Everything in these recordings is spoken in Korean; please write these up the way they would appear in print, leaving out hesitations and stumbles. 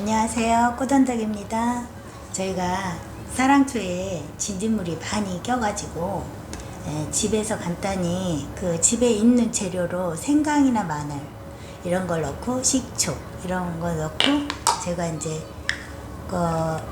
안녕하세요. 꽃원덕입니다. 저희가 쌀황초에 진딧물이 많이 껴가지고 집에서 간단히 그 집에 있는 재료로 생강이나 마늘 이런 걸 넣고 식초 이런 거 넣고 제가 이제 그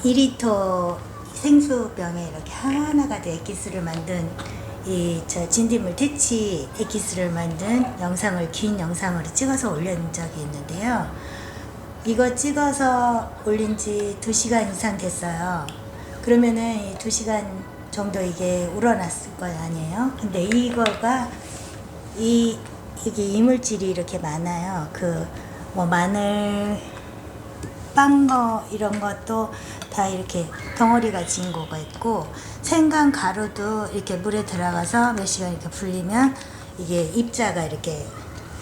2리터 생수병에 이렇게 하나가 돼 액기스를 만든 저 진딧물 퇴치 액기스를 만든 영상을 긴 영상으로 찍어서 올린 적이 있는데요. 이거 찍어서 올린 지 2시간 이상 됐어요. 그러면은 2시간 정도 이게 우러났을 거 아니에요. 근데 이거가 이게 이물질이 이렇게 많아요. 뭐 마늘, 빵거 이런 것도 다 이렇게 덩어리가 진 거가 있고, 생강 가루도 이렇게 물에 들어가서 몇 시간 이렇게 불리면 이게 입자가 이렇게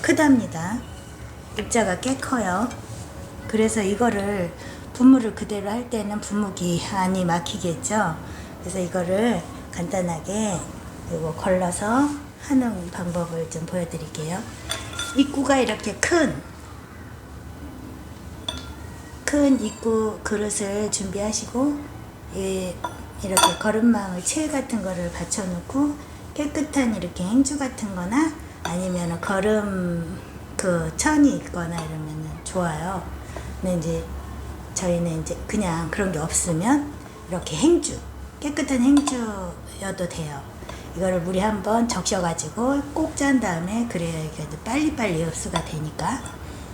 크답니다. 입자가 꽤 커요. 그래서 이거를 분무를 그대로 할 때는 분무기 안이 막히겠죠. 그래서 이거를 간단하게 이거 걸러서 하는 방법을 좀 보여드릴게요. 입구가 이렇게 큰 입구 그릇을 준비하시고 이렇게 거름망을 칠 같은 거를 받쳐놓고 깨끗한 이렇게 행주 같은 거나 아니면 거름 천이 있거나 이러면 좋아요. 근데 이제 저희는 이제 그냥 그런 게 없으면 이렇게 깨끗한 행주여도 돼요. 이거를 물에 한번 적셔가지고 꼭 짠 다음에 그래야 이게 빨리빨리 흡수가 되니까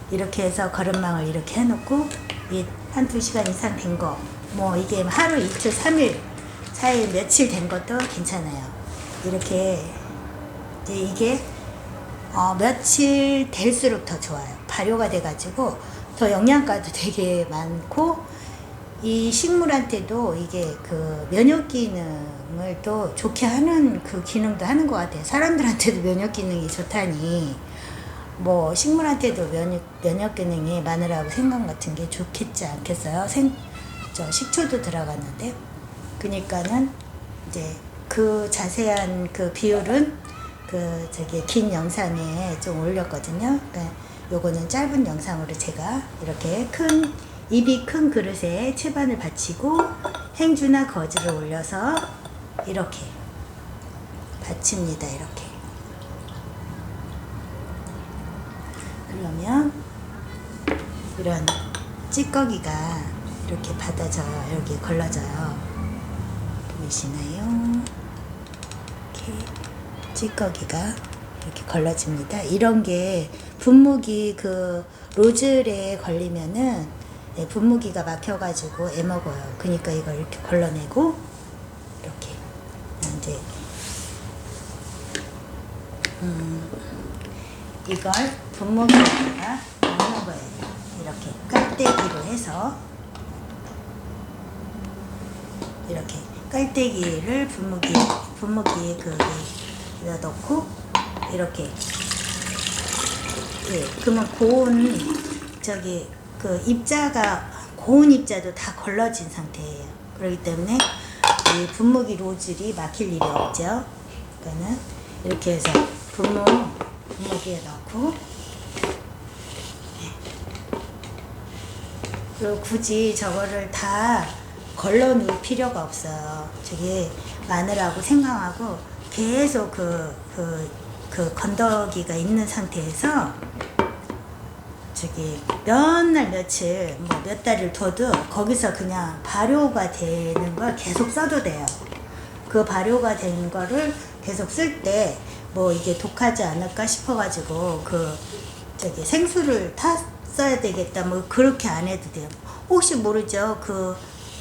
이렇게 해서 거름망을 이렇게 해놓고 한 2시간 이상 된 거, 뭐 이게 하루 이틀 3일 4일 며칠 된 것도 괜찮아요. 이렇게 이게 며칠 될수록 더 좋아요. 발효가 돼가지고 더 영양가도 되게 많고, 이 식물한테도 이게 면역 기능을 또 좋게 하는 기능도 하는 것 같아요. 사람들한테도 면역 기능이 좋다니 뭐 식물한테도 면역 기능이 마늘하고 생강 같은 게 좋겠지 않겠어요? 식초도 들어갔는데, 그러니까는 이제 자세한 비율은 긴 영상에 좀 올렸거든요. 그러니까 요거는 짧은 영상으로 제가 이렇게 입이 큰 그릇에 채반을 받치고 행주나 거즈를 올려서 이렇게 받칩니다. 이렇게. 그러면 이런 찌꺼기가 이렇게 받아져요. 여기 걸러져요. 보이시나요? 이렇게 찌꺼기가 이렇게 걸러집니다. 이런 게 분무기 로즐에 걸리면은 분무기가 막혀가지고 애먹어요. 그러니까 이걸 이렇게 걸러내고 이렇게 이제 이걸 분무기에다가 넣는 거예요. 이렇게 깔때기로 해서 이렇게 깔때기를 분무기에 넣고 이렇게. 그러면 고운 입자도 다 걸러진 상태예요. 그렇기 때문에 이 분무기 로즐이 막힐 일이 없죠. 그러니까는 이렇게 해서 분무기에 넣고, 그리고 굳이 저거를 다 걸러 놓을 필요가 없어요. 마늘하고 생강하고 계속 건더기가 있는 상태에서 며칠 몇 달을 둬도 거기서 그냥 발효가 되는 걸 계속 써도 돼요. 그 발효가 된 거를 계속 쓸 때 뭐 이게 독하지 않을까 싶어가지고 생수를 탔어야 되겠다 뭐 그렇게 안 해도 돼요. 혹시 모르죠.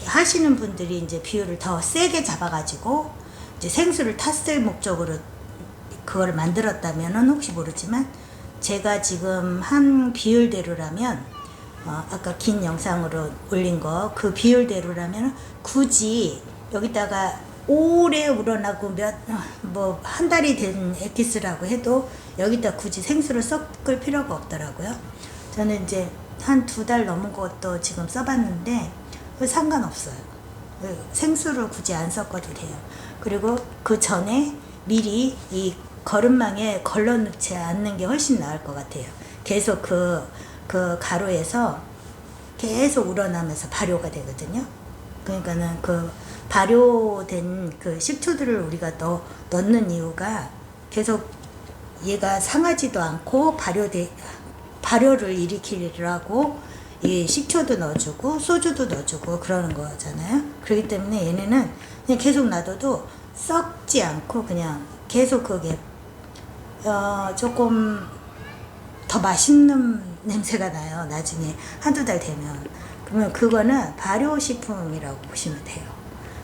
하시는 분들이 이제 비율을 더 세게 잡아가지고 이제 생수를 탔을 목적으로 그걸 만들었다면은 혹시 모르지만, 제가 지금 한 비율대로라면 아까 긴 영상으로 올린 거 비율대로라면 굳이 여기다가 오래 우러나고 한 달이 된 액기스라고 해도 여기다 굳이 생수를 섞을 필요가 없더라고요. 저는 이제 한 2달 넘은 것도 지금 써봤는데 상관없어요. 생수를 굳이 안 섞어도 돼요. 그리고 그 전에 미리 이 거름망에 걸러놓지 않는 게 훨씬 나을 것 같아요. 계속 그 가루에서 계속 우러나면서 발효가 되거든요. 그러니까는 그 발효된 그 식초들을 우리가 넣는 이유가 계속 얘가 상하지도 않고 발효를 일으키려고 이 식초도 넣어주고 소주도 넣어주고 그러는 거잖아요. 그렇기 때문에 얘네는 그냥 계속 놔둬도 썩지 않고 그냥 계속 그게 조금 더 맛있는 냄새가 나요. 나중에 한두 달 되면. 그러면 그거는 발효식품이라고 보시면 돼요.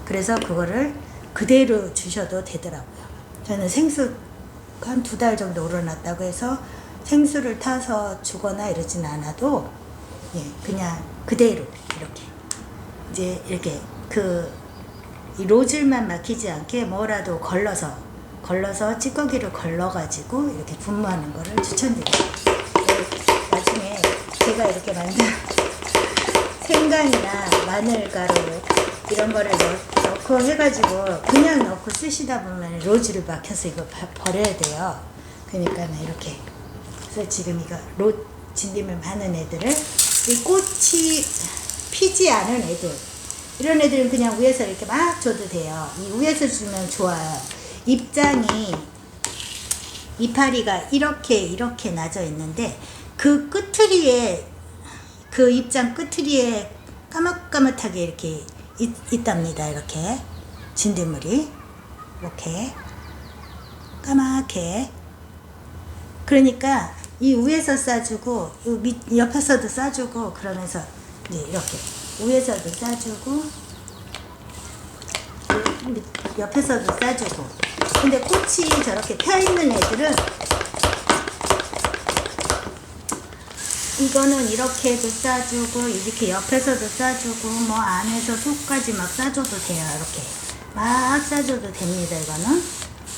그래서 그거를 그대로 주셔도 되더라고요. 저는 생수 한 2달 정도 우러났다고 해서 생수를 타서 주거나 이러진 않아도 그냥 그대로 이렇게 이제 이렇게 이 로즐만 막히지 않게 뭐라도 걸러서 찌꺼기를 걸러가지고 이렇게 분무하는 거를 추천드려요. 나중에 제가 이렇게 만든 생강이나 마늘가루 이런 거를 넣고 해가지고 그냥 넣고 쓰시다 보면 로즈를 막혀서 이거 버려야 돼요. 그러니까 이렇게. 그래서 지금 이거 진딧물 많은 애들을 이 꽃이 피지 않은 애들 이런 애들은 그냥 위에서 이렇게 막 줘도 돼요. 이 위에서 주면 좋아요. 이파리가 이렇게 나져 있는데 그 끝트리에 그 입장 끝트리에 까맣까맣하게 이렇게 있답니다. 이렇게 진딧물이 이렇게 까맣게. 그러니까 이 위에서 싸주고 옆에서도 싸주고 그러면서 이렇게 위에서도 싸주고 옆에서도 싸주고. 근데 꽃이 저렇게 펴있는 애들은 이거는 이렇게도 싸주고 이렇게 옆에서도 싸주고 뭐 안에서 속까지 막 싸줘도 돼요. 이렇게 막 싸줘도 됩니다. 이거는.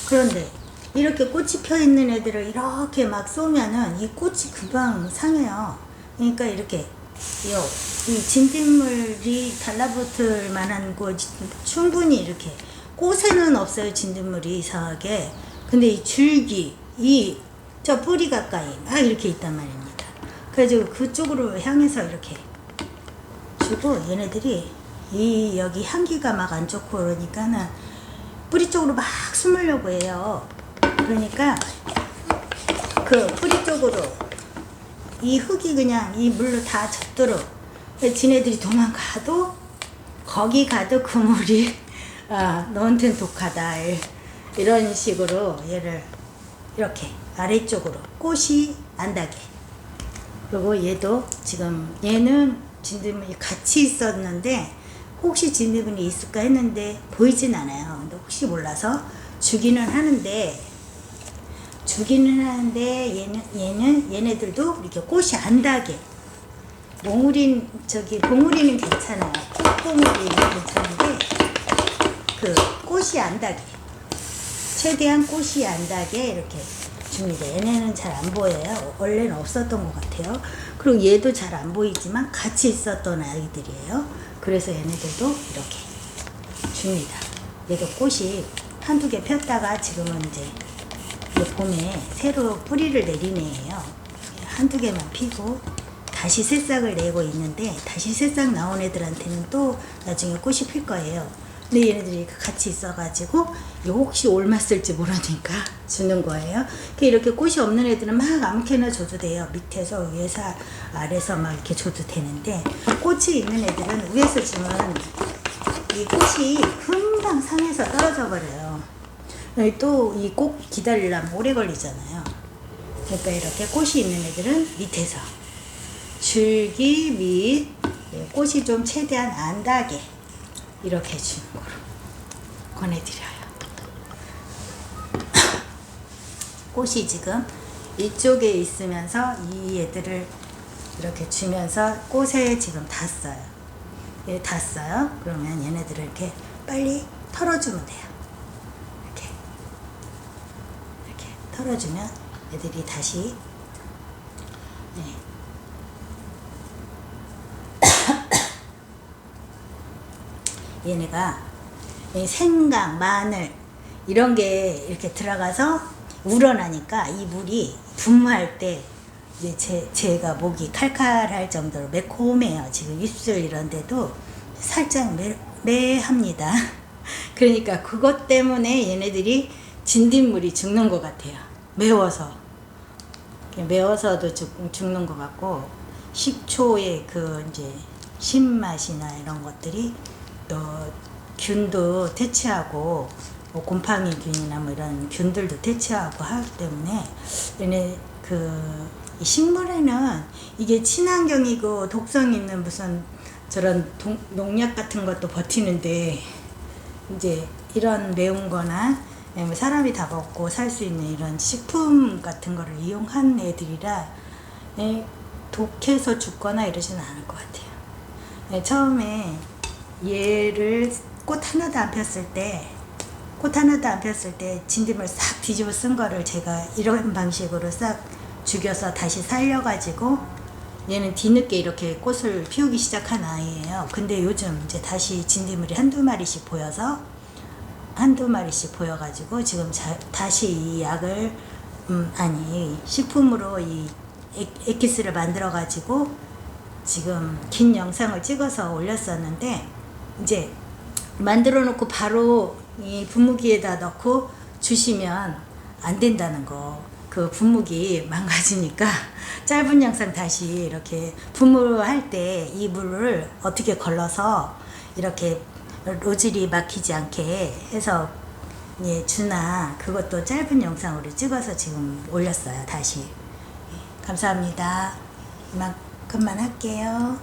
그런데 이렇게 꽃이 펴있는 애들을 이렇게 막 쏘면은 이 꽃이 금방 상해요. 그러니까 이렇게 이 진딧물이 달라붙을 만한 곳 충분히 이렇게 꽃에는 없어요. 진딧물이 이상하게. 근데 이 줄기 저 뿌리 가까이 막 이렇게 있단 말입니다. 그래가지고 그쪽으로 향해서 이렇게 주고 얘네들이 여기 향기가 막 안 좋고 그러니까는 뿌리 쪽으로 막 숨으려고 해요. 그러니까 그 뿌리 쪽으로 이 흙이 그냥 이 물로 다 젖도록 지네들이 도망가도 거기 가도 그 물이 너한텐 독하다 이런 식으로 얘를 이렇게 아래쪽으로 꽃이 안 닿게. 그리고 얘도 지금 얘는 진드문이 같이 있었는데 혹시 진드문이 있을까 했는데 보이진 않아요. 근데 혹시 몰라서 주기는 하는데 얘네들도 이렇게 꽃이 안 닿게. 봉우리는 괜찮아요. 꽃봉우리는 괜찮은데 그 꽃이 안 닿게. 최대한 꽃이 안 닿게 이렇게 줍니다. 얘네는 잘 안 보여요. 원래는 없었던 것 같아요. 그리고 얘도 잘 안 보이지만 같이 있었던 아이들이에요. 그래서 얘네들도 이렇게 줍니다. 얘도 꽃이 한두 개 폈다가 지금은 이제 봄에 새로 뿌리를 내린 애예요. 한두 개만 피고 다시 새싹을 내고 있는데 다시 새싹 나온 애들한테는 또 나중에 꽃이 필 거예요. 근데 얘네들이 같이 있어가지고 혹시 올맞을지 모르니까 주는 거예요. 이렇게 꽃이 없는 애들은 막 아무렇게나 줘도 돼요. 밑에서 위에서 아래서 막 이렇게 줘도 되는데 꽃이 있는 애들은 위에서 주면 이 꽃이 금방 상해서 떨어져 버려요. 또 이 꽃 기다리려면 오래 걸리잖아요. 그러니까 이렇게 꽃이 있는 애들은 밑에서 줄기 밑 꽃이 좀 최대한 안 닿게 이렇게 주는 거로 권해드려요. 꽃이 지금 이쪽에 있으면서 이 애들을 이렇게 주면서 꽃에 지금 닿았어요. 얘 닿았어요. 그러면 얘네들을 이렇게 빨리 털어주면 돼요. 이렇게 털어주면 애들이 다시 얘네가 생강, 마늘 이런 게 이렇게 들어가서 우러나니까 이 물이 분무할 때 이제 제가 목이 칼칼할 정도로 매콤해요. 지금 입술 이런 데도 살짝 매합니다. 그러니까 그것 때문에 얘네들이 진딧물이 죽는 것 같아요. 매워서도 죽는 것 같고, 식초의 그 이제 신맛이나 이런 것들이 또 균도 퇴치하고, 뭐 곰팡이균이나 뭐 이런 균들도 퇴치하고 하기 때문에 얘네 이 식물에는 이게 친환경이고 독성 있는 무슨 저런 농약 같은 것도 버티는데, 이제 이런 매운 거나 사람이 다 먹고 살 수 있는 이런 식품 같은 거를 이용한 애들이라 독해서 죽거나 이러지는 않을 것 같아요. 처음에 얘를 꽃 하나도 안 폈을 때 진딧물 싹 뒤집어 쓴 거를 제가 이런 방식으로 싹 죽여서 다시 살려가지고, 얘는 뒤늦게 이렇게 꽃을 피우기 시작한 아이예요. 근데 요즘 이제 다시 진딧물이 한두 마리씩 보여가지고 지금 다시 이 약을 식품으로 이 엑기스를 만들어가지고 지금 긴 영상을 찍어서 올렸었는데, 이제 만들어 놓고 바로 이 분무기에다 넣고 주시면 안 된다는 거. 그 분무기 망가지니까 짧은 영상 다시 이렇게 분무할 때 이 물을 어떻게 걸러서 이렇게 로즐이 막히지 않게 해서 주나, 그것도 짧은 영상으로 찍어서 지금 올렸어요. 다시. 감사합니다. 이만큼만 할게요.